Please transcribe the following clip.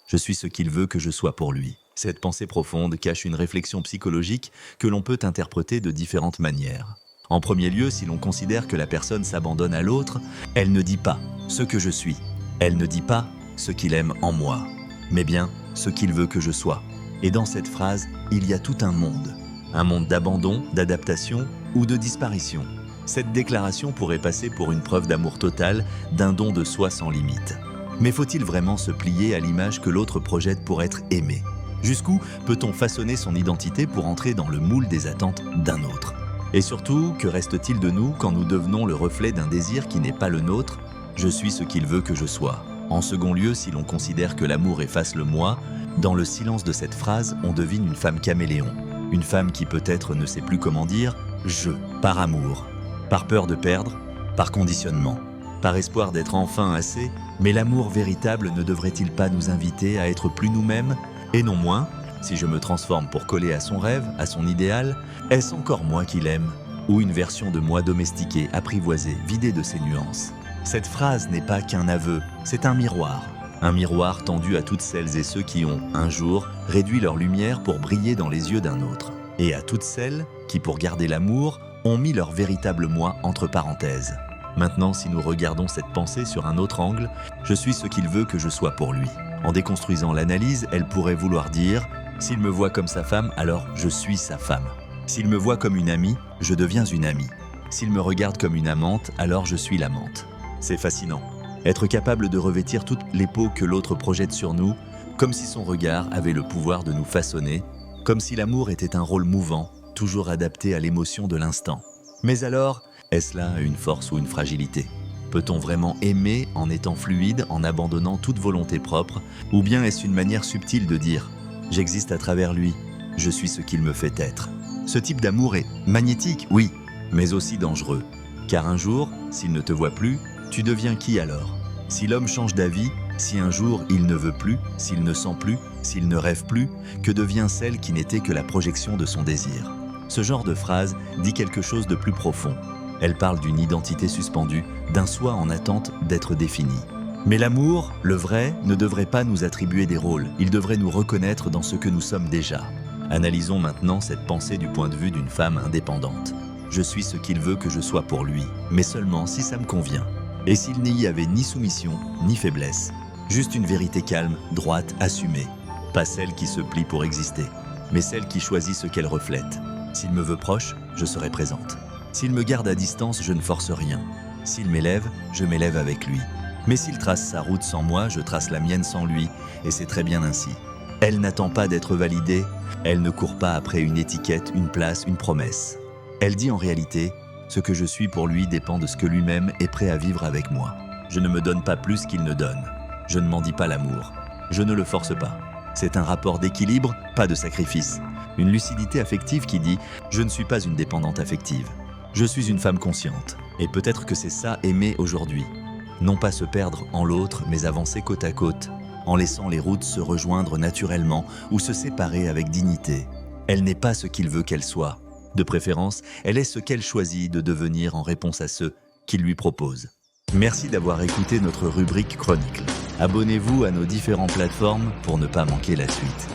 Je suis ce qu'il veut que je sois pour lui. Cette pensée profonde cache une réflexion psychologique que l'on peut interpréter de différentes manières. En premier lieu, si l'on considère que la personne s'abandonne à l'autre, elle ne dit pas ce que je suis. Elle ne dit pas ce qu'il aime en moi, mais bien ce qu'il veut que je sois. Et dans cette phrase, il y a tout un monde d'abandon, d'adaptation ou de disparition. Cette déclaration pourrait passer pour une preuve d'amour total, d'un don de soi sans limite. Mais faut-il vraiment se plier à l'image que l'autre projette pour être aimé? Jusqu'où peut-on façonner son identité pour entrer dans le moule des attentes d'un autre? Et surtout, que reste-t-il de nous quand nous devenons le reflet d'un désir qui n'est pas le nôtre? Je suis ce qu'il veut que je sois. En second lieu, si l'on considère que l'amour efface le moi, dans le silence de cette phrase, on devine une femme caméléon. Une femme qui peut-être ne sait plus comment dire « je », par amour, par peur de perdre, par conditionnement, par espoir d'être enfin assez, mais l'amour véritable ne devrait-il pas nous inviter à être plus nous-mêmes et non moins? Si je me transforme pour coller à son rêve, à son idéal, est-ce encore moi qu'il aime? Ou une version de moi domestiquée, apprivoisée, vidée de ses nuances? Cette phrase n'est pas qu'un aveu, c'est un miroir tendu à toutes celles et ceux qui ont, un jour, réduit leur lumière pour briller dans les yeux d'un autre. Et à toutes celles qui, pour garder l'amour, ont mis leur véritable moi entre parenthèses. Maintenant, si nous regardons cette pensée sur un autre angle, je suis ce qu'il veut que je sois pour lui. En déconstruisant l'analyse, elle pourrait vouloir dire « s'il me voit comme sa femme, alors je suis sa femme. S'il me voit comme une amie, je deviens une amie. S'il me regarde comme une amante, alors je suis l'amante. » C'est fascinant. Être capable de revêtir toutes les peaux que l'autre projette sur nous, comme si son regard avait le pouvoir de nous façonner, comme si l'amour était un rôle mouvant, toujours adapté à l'émotion de l'instant. Mais alors, est-ce là une force ou une fragilité? Peut-on vraiment aimer en étant fluide, en abandonnant toute volonté propre, ou bien est-ce une manière subtile de dire « j'existe à travers lui, je suis ce qu'il me fait être ». Ce type d'amour est magnétique, oui, mais aussi dangereux. Car un jour, s'il ne te voit plus, tu deviens qui alors? Si l'homme change d'avis, si un jour il ne veut plus, s'il ne sent plus, s'il ne rêve plus, que devient celle qui n'était que la projection de son désir? Ce genre de phrase dit quelque chose de plus profond. Elle parle d'une identité suspendue, d'un soi en attente d'être défini. Mais l'amour, le vrai, ne devrait pas nous attribuer des rôles, il devrait nous reconnaître dans ce que nous sommes déjà. Analysons maintenant cette pensée du point de vue d'une femme indépendante. Je suis ce qu'il veut que je sois pour lui, mais seulement si ça me convient. Et s'il n'y avait ni soumission, ni faiblesse. Juste une vérité calme, droite, assumée. Pas celle qui se plie pour exister, mais celle qui choisit ce qu'elle reflète. S'il me veut proche, je serai présente. S'il me garde à distance, je ne force rien. S'il m'élève, je m'élève avec lui. Mais s'il trace sa route sans moi, je trace la mienne sans lui, et c'est très bien ainsi. Elle n'attend pas d'être validée, elle ne court pas après une étiquette, une place, une promesse. Elle dit en réalité, ce que je suis pour lui dépend de ce que lui-même est prêt à vivre avec moi. Je ne me donne pas plus qu'il ne donne. Je ne mendie pas l'amour. Je ne le force pas. C'est un rapport d'équilibre, pas de sacrifice. Une lucidité affective qui dit « je ne suis pas une dépendante affective. Je suis une femme consciente. » Et peut-être que c'est ça aimer aujourd'hui. Non pas se perdre en l'autre, mais avancer côte à côte, en laissant les routes se rejoindre naturellement ou se séparer avec dignité. Elle n'est pas ce qu'il veut qu'elle soit. De préférence, elle est ce qu'elle choisit de devenir en réponse à ceux qu'il lui propose. Merci d'avoir écouté notre rubrique Chronicle. Abonnez-vous à nos différentes plateformes pour ne pas manquer la suite.